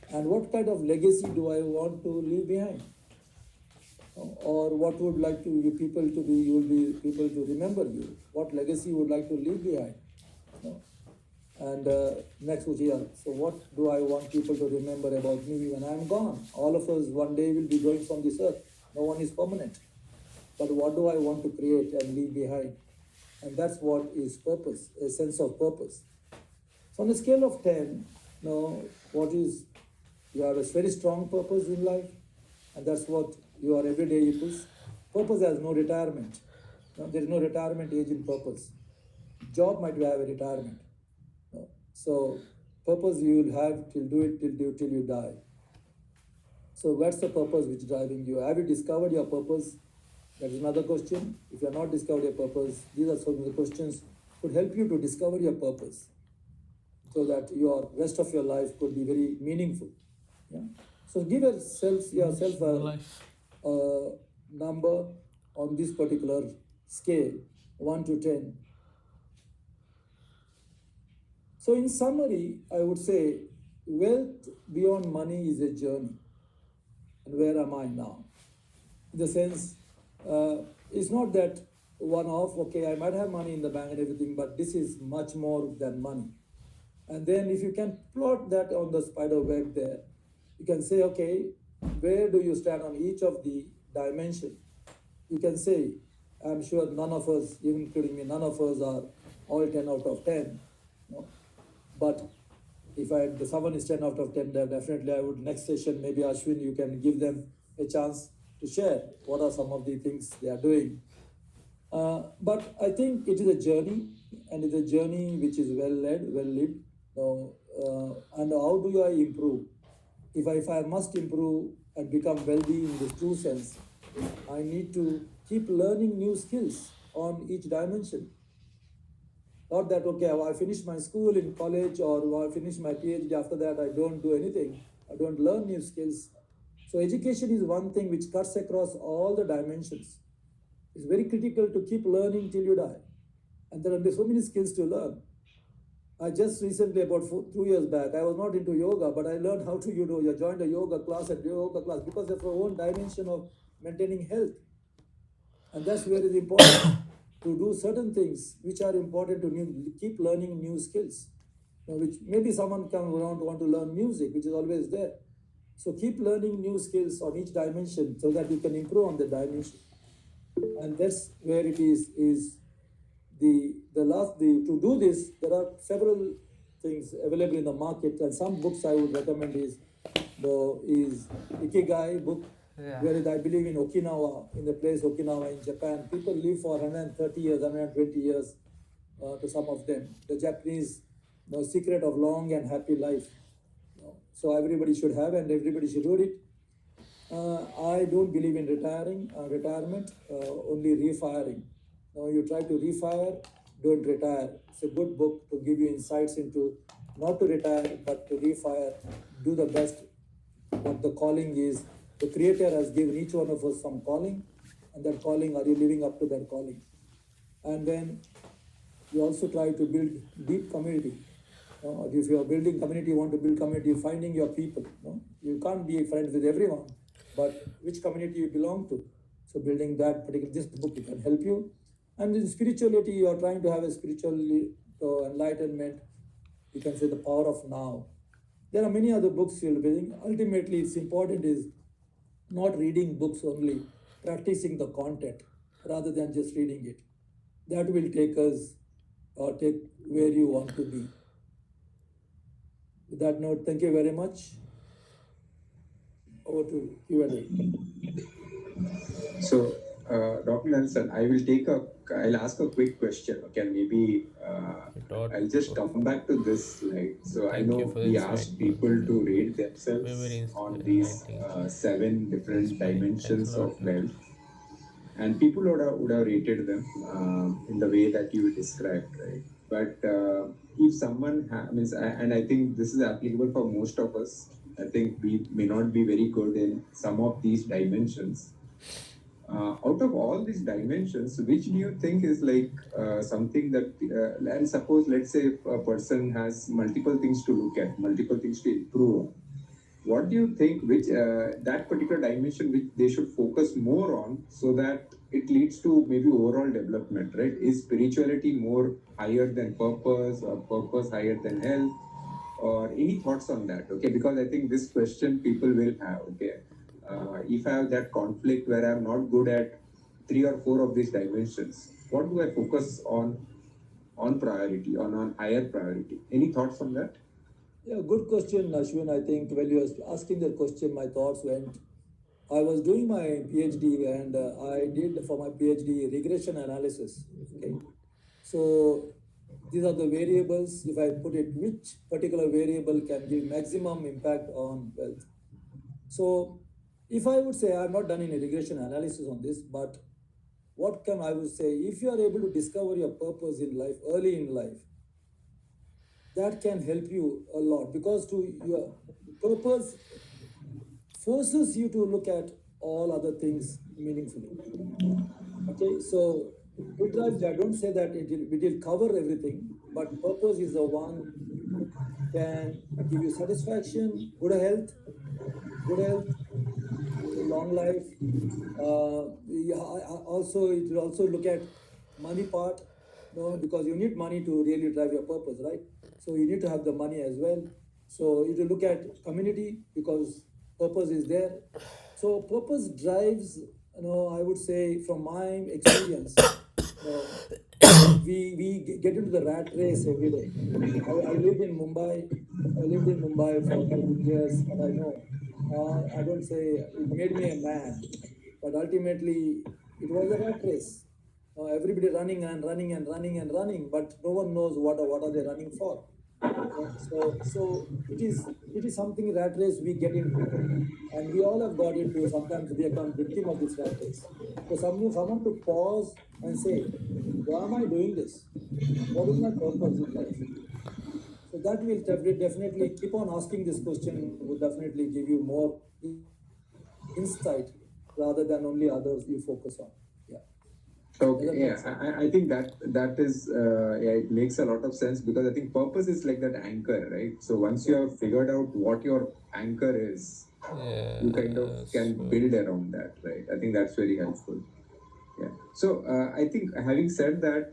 And what kind of legacy do I want to leave behind? Or what would like to you people to be, you will be people to remember you? What legacy you would like to leave behind? And next was here. So what do I want people to remember about me when I'm gone? All of us one day will be going from this earth. No one is permanent. But what do I want to create and leave behind? And that's what is purpose, a sense of purpose. So on a scale of 10, what is, you have a very strong purpose in life, and that's what your everyday ethos. Purpose has no retirement. There is no retirement age in purpose. Job might have a retirement. So purpose you will have till do it till you die. So what's the purpose which is driving you? Have you discovered your purpose? That is another question. If you have not discovered your purpose, these are some of the questions could help you to discover your purpose, so that your rest of your life could be very meaningful. Yeah. So give yourself a number on this particular scale, 1 to 10. So in summary, I would say wealth beyond money is a journey. And where am I now? In the sense, it's not that one-off, okay, I might have money in the bank and everything, but this is much more than money. And then if you can plot that on the spider web there, you can say, okay, where do you stand on each of the dimension? You can say, I'm sure none of us, even including me, none of us are all 10 out of 10. But if someone is 10 out of 10, then definitely I would, next session, maybe Ashwin, you can give them a chance to share what are some of the things they are doing. But I think it is a journey, and it's a journey which is well led, well lived. And how do I improve? If I must improve and become wealthy in the true sense, I need to keep learning new skills on each dimension. Not that, okay, I finished my school in college, or I finished my PhD, after that I don't do anything. I don't learn new skills. So education is one thing which cuts across all the dimensions. It's very critical to keep learning till you die. And there are so many skills to learn. I just recently, about 2 years back, I was not into yoga, but I learned how to, I joined a yoga class because of our own dimension of maintaining health. And that's where it's important to do certain things which are important to keep learning new skills. Which maybe someone comes around to want to learn music, which is always there. So keep learning new skills on each dimension so that you can improve on the dimension. And that's where it is to do this, there are several things available in the market, and some books I would recommend is Ikigai book, where I believe in Okinawa, in the place Okinawa in Japan, people live for 130 years, 120 years to some of them. The Japanese secret of long and happy life. So everybody should have, and everybody should read it. I don't believe in retirement, only refiring. You try to refire, don't retire. It's a good book to give you insights into not to retire, but to refire, do the best. What the calling is, the Creator has given each one of us some calling, and that calling, are you living up to that calling? And then you also try to build deep community. If you are building community, you want to build community, finding your people. You can't be friends with everyone, but which community you belong to. So building that particular, this book it can help you. And in spirituality, you are trying to have a spiritual enlightenment. You can say the power of now. There are many other books you'll be reading. Ultimately, it's important is not reading books only, practicing the content rather than just reading it. That will take us or take where you want to be. With that note, thank you very much. Over to Q&A. So, Dr. Nelson, I'll ask a quick question. Okay, maybe I'll just come back to this slide. So I Thank you know for we this asked slide, people Dr. to rate Very, themselves on I these think 7 different inspiring. Thanks a dimensions lot, of Dr. wealth, and people would have rated them in the way that you described, right? But if someone means, and I think this is applicable for most of us. I think we may not be very good in some of these dimensions. Out of all these dimensions, which do you think is like something that, and suppose, let's say, if a person has multiple things to look at, multiple things to improve on, what do you think, which that particular dimension which they should focus more on so that it leads to maybe overall development, right? Is spirituality more higher than purpose, or purpose higher than health? Or any thoughts on that? Okay, because I think this question people will have. Okay, if I have that conflict where I'm not good at 3 or 4 of these dimensions, what do I focus on priority, on higher priority? Any thoughts on that? Yeah, good question, Ashwin. I think when you were asking that question, my thoughts went. I was doing my PhD and I did for my PhD regression analysis. Okay, so these are the variables. If I put it, which particular variable can give maximum impact on wealth? So, if I would say I've not done any regression analysis on this, but what can I would say? If you are able to discover your purpose in life early in life, that can help you a lot because to your purpose forces you to look at all other things meaningfully. Okay, so it drives. I don't say that it will cover everything, but purpose is the one can give you satisfaction, good health, long life. Yeah, also, it will also look at money part, because you need money to really drive your purpose, right? So you need to have the money as well. So it will look at community because purpose is there. So purpose drives, I would say from my experience, we get into the rat race every day. I lived in Mumbai. I lived in Mumbai for 13 years, and I know. I don't say it made me a man, but ultimately it was a rat race. Everybody running and running and running and running, but no one knows what are they running for. So it is something rat race we get into, and we all have got into. Sometimes we become victim of this rat race. So someone to pause and say, why am I doing this? What is my purpose in life? So that will definitely keep on asking this question. Would definitely give you more insight rather than only others you focus on. Yeah. Okay, Does that make sense? I think that is yeah, it makes a lot of sense because I think purpose is like that anchor, right? So once you have figured out what your anchor is, you kind of can so build around that, right? I think that's very helpful. Yeah. So I think having said that,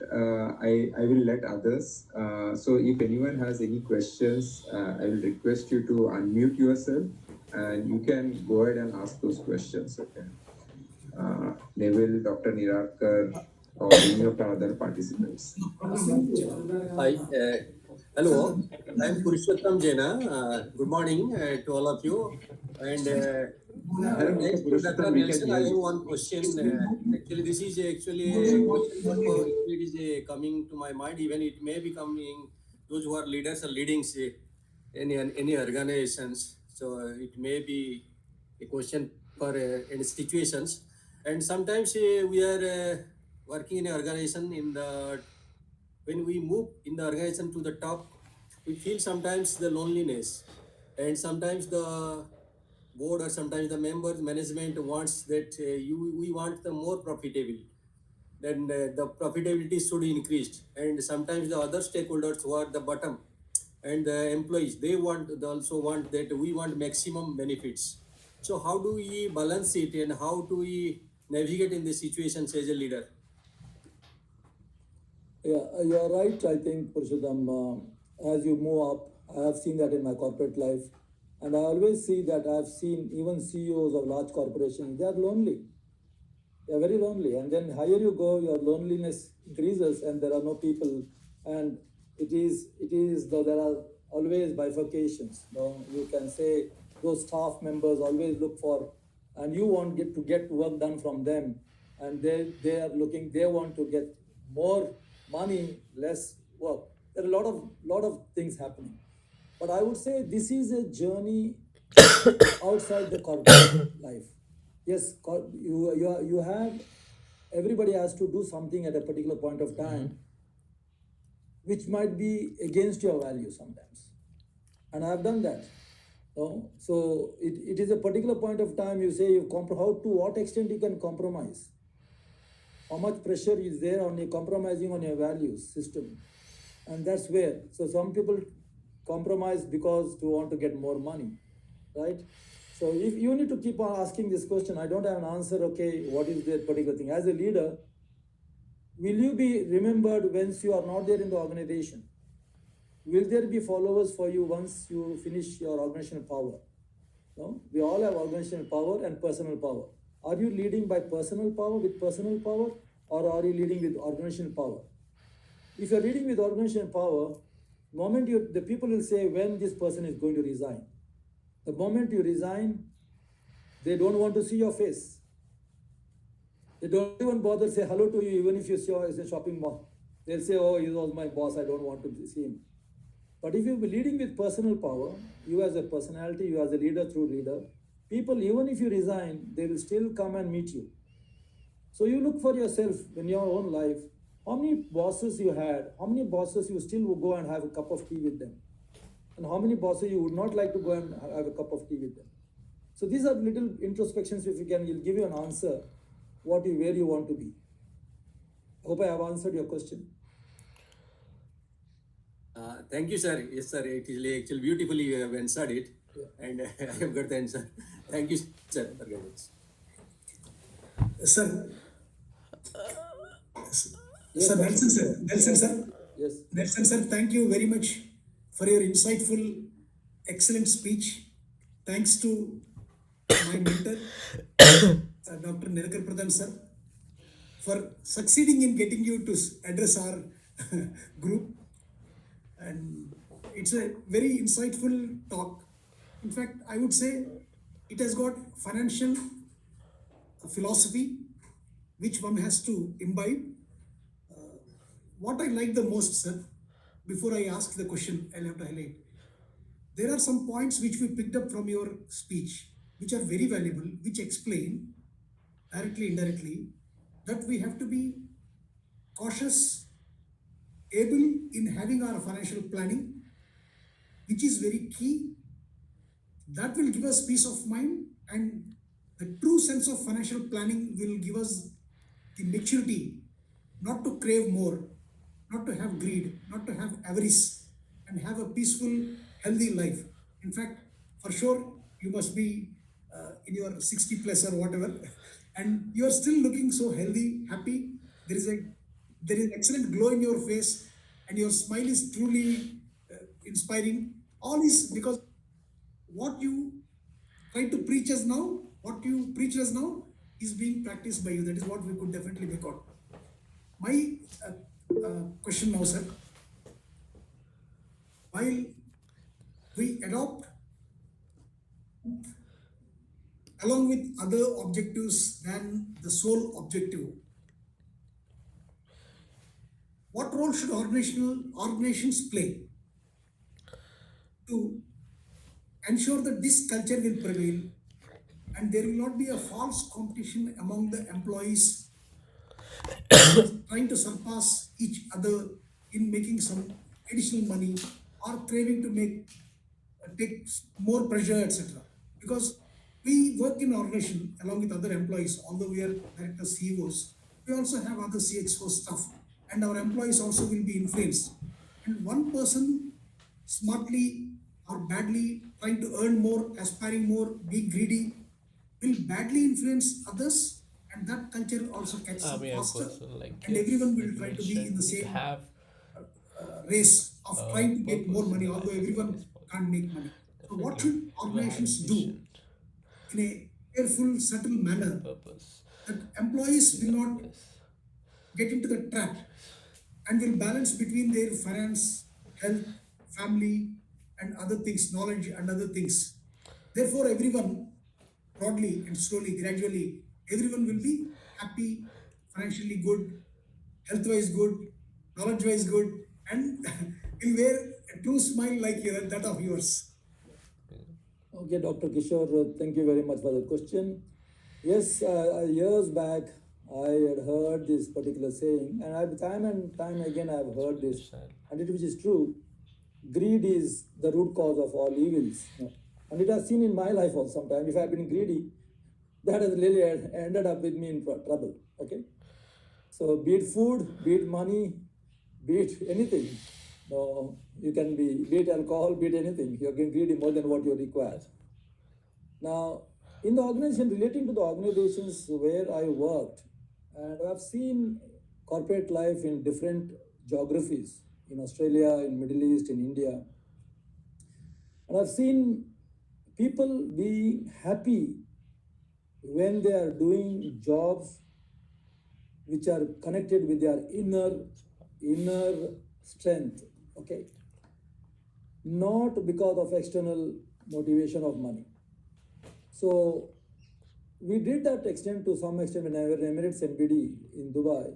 I will let others. So if anyone has any questions, I will request you to unmute yourself and you can go ahead and ask those questions. Okay. Neville, Dr. Nirakar, or any of the other participants. Hi, hello. I'm Purushottam Jaina. Good morning to all of you. And Hello, Mr. thanks to Dr. Purushottam, we can Nelson. I hear have you. one question. Actually, this is actually a question what it is coming to my mind. Even it may be coming those who are leaders are leading say any organizations. So it may be a question for any situations. And sometimes we are working in an organization in the when we move in the organization to the top, we feel sometimes the loneliness, and sometimes the board or sometimes the members management wants that we want the more profitable. Then the profitability should increase, and sometimes the other stakeholders who are the bottom, and the employees, they also want that we want maximum benefits. So how do we balance it, and how do we navigate in this situations as a leader? Yeah, you are right. I think, Purushottam, as you move up, I have seen that in my corporate life. And I always see that I have seen even CEOs of large corporations, they are lonely. They are very lonely. And then higher you go, your loneliness increases and there are no people. And there are always bifurcations. You can say those staff members always look for, and you want to get work done from them. And they want to get more money, less work. There are a lot of things happening. But I would say this is a journey outside the corporate life. Yes, you have, everybody has to do something at a particular point of time, which might be against your values sometimes. And I have done that. So it is a particular point of time you say how to what extent you can compromise. How much pressure is there on you compromising on your values system. And that's where, so some people compromise because they want to get more money, right? So if you need to keep on asking this question, I don't have an answer, okay, what is that particular thing? As a leader, will you be remembered once you are not there in the organization? Will there be followers for you once you finish your organizational power? No? We all have organizational power and personal power. Are you leading by personal power with personal power, or are you leading with organizational power? If you're leading with organizational power, the people will say when this person is going to resign. The moment you resign, they don't want to see your face. They don't even bother to say hello to you, even if you see in a shopping mall. They'll say, oh, he was my boss, I don't want to see him. But if you're leading with personal power, you as a personality, you as a leader through leader, people, even if you resign, they will still come and meet you. So you look for yourself in your own life, how many bosses you had, how many bosses you still would go and have a cup of tea with them, and how many bosses you would not like to go and have a cup of tea with them. So these are little introspections, if you can, will give you an answer where you want to be. I hope I have answered your question. Thank you, sir. Yes, sir. It is actually beautifully you have answered it, and I have got the answer. Thank you, sir, for guidance. Sir, Yes, sir, sir. Nelson, sir, Nelson, sir, Yes. Nelson, sir, thank you very much for your insightful, excellent speech. Thanks to my mentor, Dr. Nirakar Pradhan, sir, for succeeding in getting you to address our group. And it's a very insightful talk. In fact, I would say it has got financial philosophy which one has to imbibe. What I like the most, sir, before I ask the question, I'll have to highlight. There are some points which we picked up from your speech, which are very valuable, which explain directly, indirectly, that we have to be cautious, able in having our financial planning, which is very key. That will give us peace of mind, and the true sense of financial planning will give us the maturity not to crave more, not to have greed, not to have avarice, and have a peaceful, healthy life. In fact, for sure, you must be in your 60 plus or whatever, and you are still looking so healthy, happy. There is excellent glow in your face, and your smile is truly inspiring. All is because what you try to preach us now, what you preach us now, is being practiced by you. That is what we could definitely make out. My question now, sir. While we adopt, along with other objectives than the sole objective, what role should organizations play to ensure that this culture will prevail and there will not be a false competition among the employees trying to surpass each other in making some additional money or craving to take more pressure, etc. Because we work in organization along with other employees, although we are directors, CEOs, we also have other CXO staff, and our employees also will be influenced. And one person smartly or badly, trying to earn more, aspiring more, being greedy, will badly influence others, and that culture also catches I up mean, a faster, person like and this, everyone will like you try to be in mentioned, the need to same have race of a trying to get more purpose in money, the although life. I think everyone it's important. can't make money. So, what Definitely, should you gotta have a organizations do vision, in a careful, subtle manner purpose. that employees You will got not this. get into the trap and will balance between their finance, health, family, and other things, knowledge, and other things. Therefore, everyone, broadly and slowly, gradually, everyone will be happy, financially good, health wise good, knowledge wise good, and will wear a true smile like that of yours. Okay, Dr. Kishore, thank you very much for the question. Yes, years back, I had heard this particular saying, and time and time again I've heard this, Understand. and it which is true. Greed is the root cause of all evils. And it has seen in my life also sometimes. If I've been greedy, that has really ended up with me in trouble. Okay? So be it food, be it money, be it anything. No, you can be it alcohol, be it anything. You're getting greedy more than what you require. Now, in the organization, relating to the organizations where I worked, and I've seen corporate life in different geographies, in Australia, in Middle East, in India. And I've seen people be happy when they are doing jobs which are connected with their inner strength. Okay, not because of external motivation of money. So we did that extent to some extent when I was Emirates MBD in Dubai,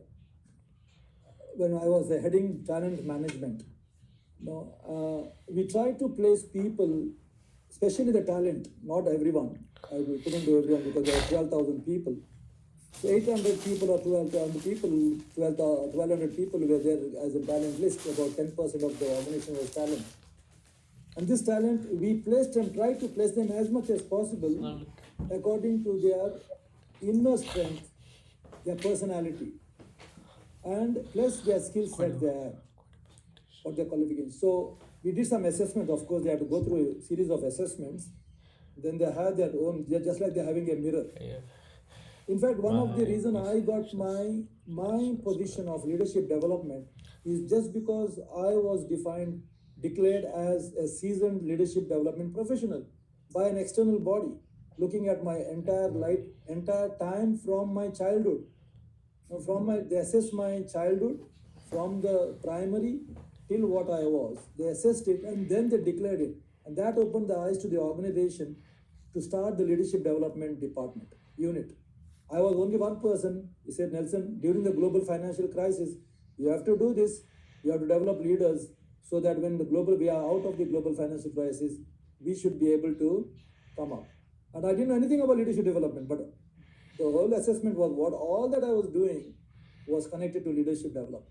when I was heading talent management. We try to place people, especially the talent, not everyone. I couldn't do everyone because there are 12,000 people. So 800 people or 1,200 people, 1,200 people were there as a talent list. About 10% of the organization was talent. And this talent, we placed and tried to place them as much as possible according to their inner strength, their personality, and plus their skill set they have, or their qualifications. So we did some assessment. Of course, they have to go through a series of assessments. Then they have their own, they're just like they're having a mirror. Yeah. In fact, one of the My reason I got questions. my position of leadership development is just because I was declared as a seasoned leadership development professional by an external body, looking at my entire time from my childhood. They assessed my childhood from the primary till what I was. They assessed it and then they declared it. And that opened the eyes to the organization to start the leadership development department unit. I was only one person. He said, Nelson, during the global financial crisis, you have to do this. You have to develop leaders so that when we are out of the global financial crisis, we should be able to come up. And I didn't know anything about leadership development, but the whole assessment was what all that I was doing was connected to leadership development.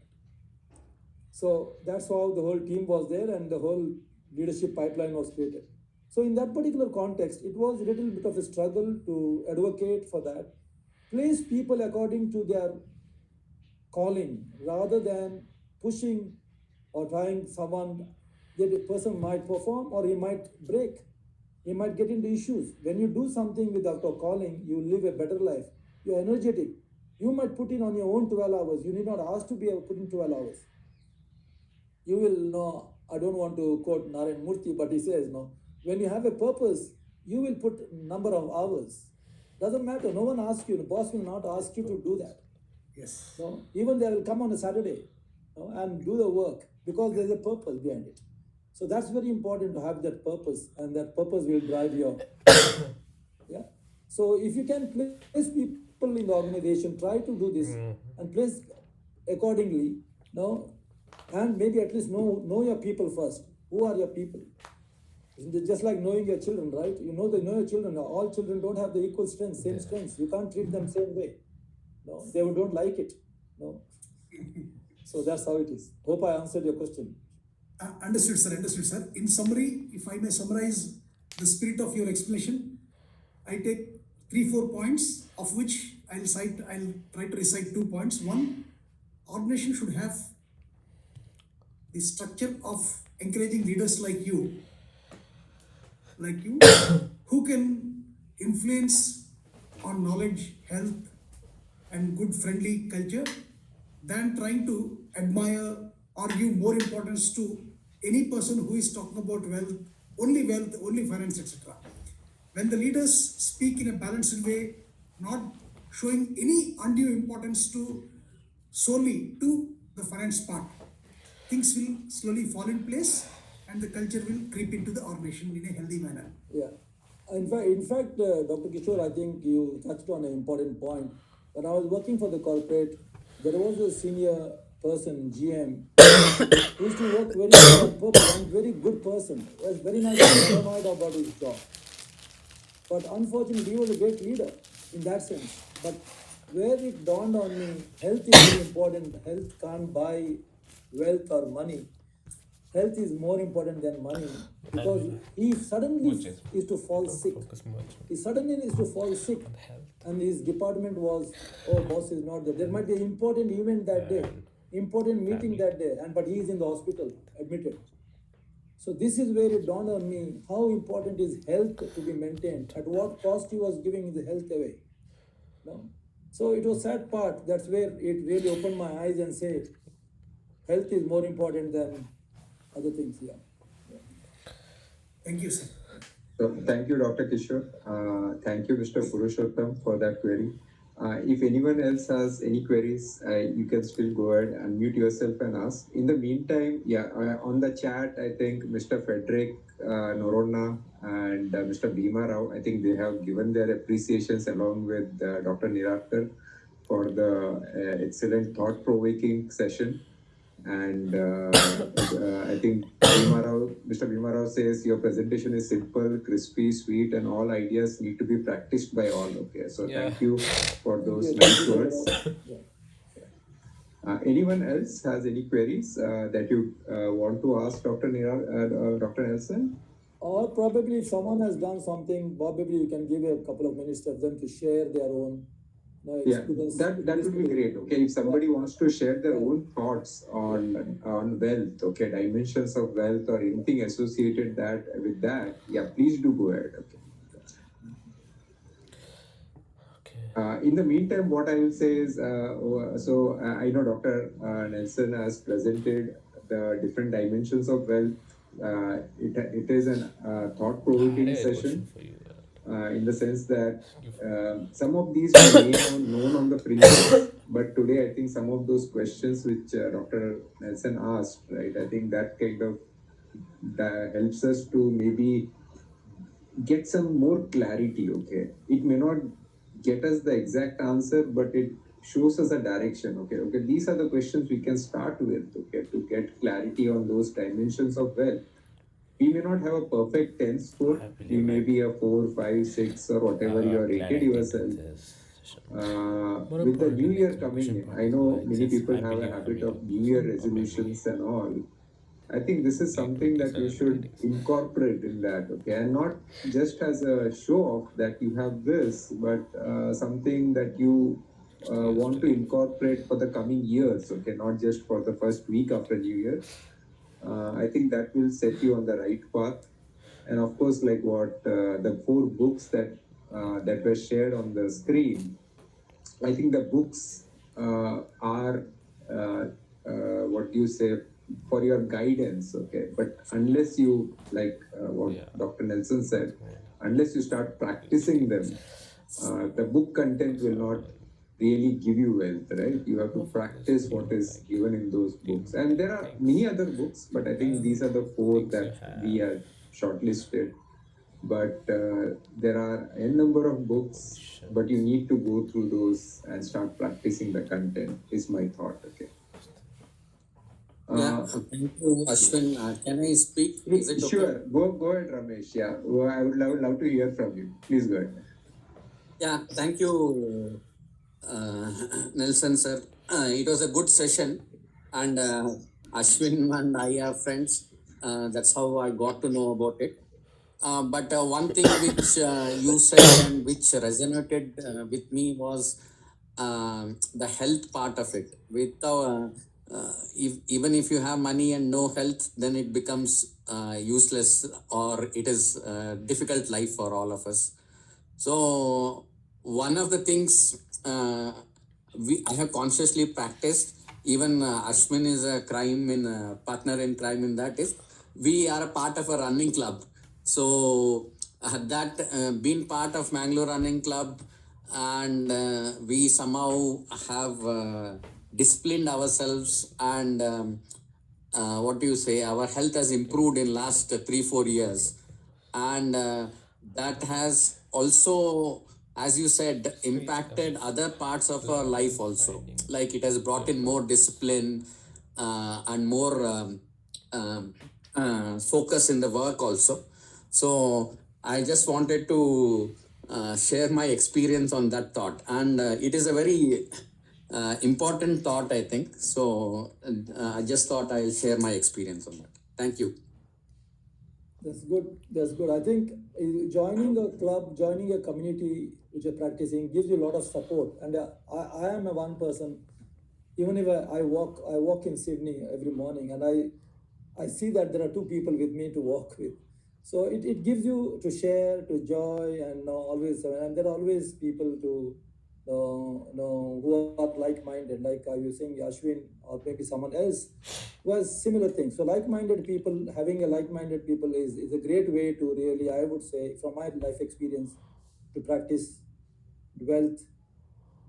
So that's how the whole team was there and the whole leadership pipeline was created. So in that particular context, it was a little bit of a struggle to advocate for that. Place people according to their calling rather than pushing or trying someone. The person might perform or he might break. He might get into issues. When you do something without a calling, you live a better life. You're energetic. You might put in on your own 12 hours. You need not ask to be able to put in 12 hours. You will know, I don't want to quote Narayan Murthy, but he says, no, when you have a purpose, you will put number of hours. Doesn't matter. No one asks you. The boss will not ask you to do that. Yes. No, even they will come on a Saturday, and do the work because there's a purpose behind it. So that's very important to have that purpose, and that purpose will drive your. Yeah. So if you can place people in the organization, try to do this and place accordingly. No, and maybe at least know your people first. Who are your people? Just like knowing your children, right? You know your children. All children don't have the equal strength, same strengths. You can't treat them same way. No, they don't like it. No. So that's how it is. Hope I answered your question. Understood, sir. Understood, sir. In summary, if I may summarize the spirit of your explanation, I take 3-4 points, of which I'll try to recite 2 points. One, organization should have the structure of encouraging leaders like you, who can influence on knowledge, health, and good friendly culture than trying to admire or give more importance to any person who is talking about wealth, only finance, etc. When the leaders speak in a balanced way, not showing any undue importance to solely to the finance part, things will slowly fall in place and the culture will creep into the organization in a healthy manner. Yeah. In fact, Dr. Kishore, I think you touched on an important point. When I was working for the corporate, there was a senior person, GM, who used to work very hard on purpose and very good person. Was very nice, paranoid about his job. But unfortunately, he was a great leader in that sense. But where it dawned on me, health is very important. Health can't buy wealth or money. Health is more important than money, because he suddenly is to fall sick. He suddenly is to fall sick, and his department was, oh, boss is not there. There might be an important event that day, important meeting that day, but he is in the hospital, admitted. So this is where it dawned on me how important is health to be maintained. At what cost he was giving his health away. No? So it was sad part. That's where it really opened my eyes and said, health is more important than other things. Yeah. Thank you, sir. So thank you, Dr. Kishore. Thank you, Mr. Purushottam, for that query. If anyone else has any queries, you can still go ahead, unmute yourself and ask. In the meantime, on the chat, I think Mr. Frederick Noronna and Mr. Bhima Rao, I think they have given their appreciations along with Dr. Nirakar for the excellent thought-provoking session. And I think Mr. Bhima Rao says your presentation is simple, crispy, sweet, and all ideas need to be practiced by all. Okay, so thank you for those nice words. Anyone else has any queries that you want to ask Dr. Dr. Nelson? Or probably if someone has done something, probably you can give a couple of minutes for them to share their own. Experience. That would be great. Okay, if somebody wants to share their own thoughts on wealth, okay, dimensions of wealth or anything associated with that, please do go ahead. Okay. In the meantime, what I will say is, I know Dr. Nelson has presented the different dimensions of wealth. It is a thought-provoking session. In the sense that some of these were known on the fringes, but today I think some of those questions which Dr. Nelson asked, right, I think that kind of helps us to maybe get some more clarity, okay? It may not get us the exact answer, but it shows us a direction, okay? These are the questions we can start with, okay, to get clarity on those dimensions of wealth. We may not have a perfect 10 score. We may be a 4, 5, 6 or whatever you are rated yourself. With the new year coming in, I know many people have a habit of new year resolutions and all. I think this is something that you should incorporate in that, okay? And not just as a show off that you have this, but something that you want to incorporate for the coming years, okay? Not just for the first week after New Year. I think that will set you on the right path. And of course, like what the 4 books that were shared on the screen, I think the books are what you say, for your guidance, okay? But unless you, Dr. Nelson said, unless you start practicing them, the book content will not really give you wealth, right? You have to practice what is given in those books. And there are many other books, but I think these are the 4 that we have shortlisted. But there are a number of books, but you need to go through those and start practicing the content, is my thought, okay? Thank you, Ashwin. Can I speak? Is it okay? Sure, go ahead, Ramesh. Yeah, I would love to hear from you. Please go ahead. Yeah, thank you, Nelson sir. It was a good session, and Ashwin and I are friends. That's how I got to know about it. But one thing which you said and which resonated with me was the health part of it. even if you have money and no health, then it becomes useless, or it is a difficult life for all of us. So one of the things I have consciously practiced, even Ashwin is a partner in crime in that, is we are a part of a running club. So that being part of Mangalore Running Club, and we somehow have disciplined ourselves, and what do you say, our health has improved in last 3-4 years, and that has also, as you said, impacted other parts of our life also. Like it has brought in more discipline and more focus in the work also. So I just wanted to share my experience on that thought, and it is a very important thought, I think. So I just thought I'll share my experience on that. Thank you. That's good. That's good. I think joining a club, joining a community which you're practicing gives you a lot of support. And I am a one person. Even if I walk in Sydney every morning, and I see that there are two people with me to walk with. So it gives you to share, to joy, and always, and there are always people to who are like-minded, like I was saying, Ashwin, or maybe someone else was similar things. So like-minded people, having a like-minded people is a great way to really, I would say, from my life experience, to practice wealth,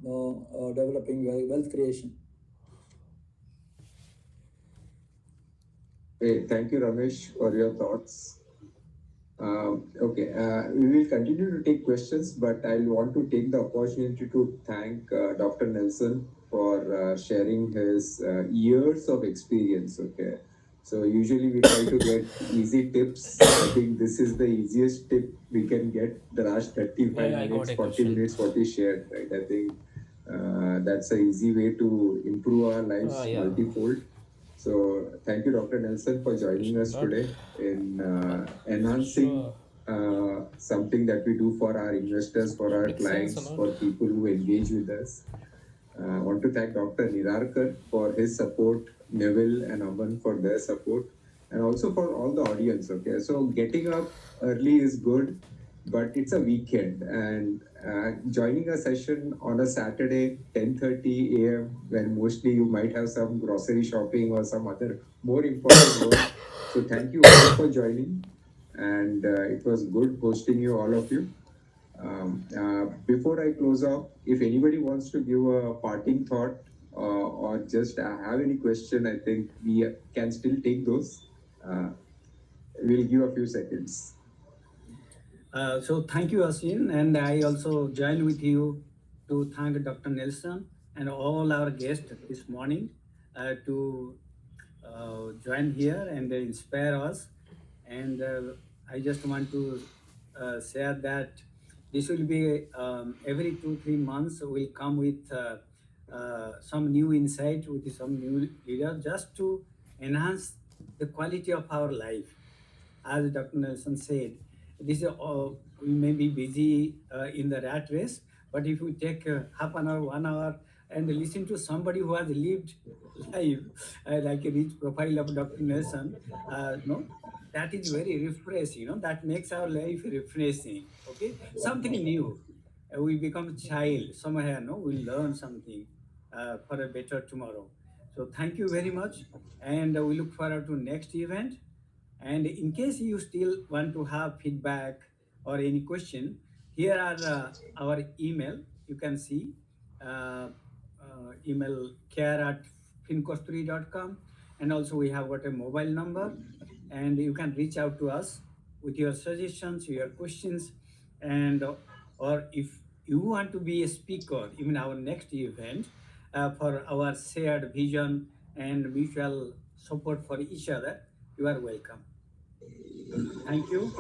developing wealth creation. Hey, thank you, Ramesh, for your thoughts. Okay, we will continue to take questions, but I want to take the opportunity to thank Dr. Nelson for sharing his years of experience. Okay, so usually we try to get easy tips. I think this is the easiest tip we can get. The last 35 I got minutes, a 40 question. minutes, what he shared, right? I think that's an easy way to improve our lives Yeah. multifold. So thank you, Dr. Nelson, for joining us Not today in enhancing sure. something that we do for our investors, for our Makes sense or clients, not? for people who engage with us. I want to thank Dr. Nirakar for his support, Neville and Aman for their support, and also for all the audience. Okay, so getting up early is good, but it's a weekend, and joining a session on a Saturday, 10:30 a.m., when mostly you might have some grocery shopping or some other more important work. So thank you all for joining, and it was good hosting you, all of you. Before I close off, if anybody wants to give a parting thought or just have any question, I think we can still take those. We'll give a few seconds. So thank you, Ashwin, and I also join with you to thank Dr. Nelson and all our guests this morning to join here and inspire us. And I just want to share that this will be every 2-3 months we'll come with some new insight with some new leader just to enhance the quality of our life. As Dr. Nelson said, this is we may be busy in the rat race, but if we take half an hour, 1 hour, and listen to somebody who has lived life, like a rich profile of Dr. Nelson, no, that is very refreshing. That makes our life refreshing. Okay, something new. We become a child somewhere. No, we learn something for a better tomorrow. So thank you very much, and we look forward to next event. And in case you still want to have feedback or any question, here are our email. You can see email care@finkosturi.com. And also we have got a mobile number, and you can reach out to us with your suggestions, your questions, and or if you want to be a speaker in our next event for our shared vision and mutual support for each other, you are welcome. Thank you.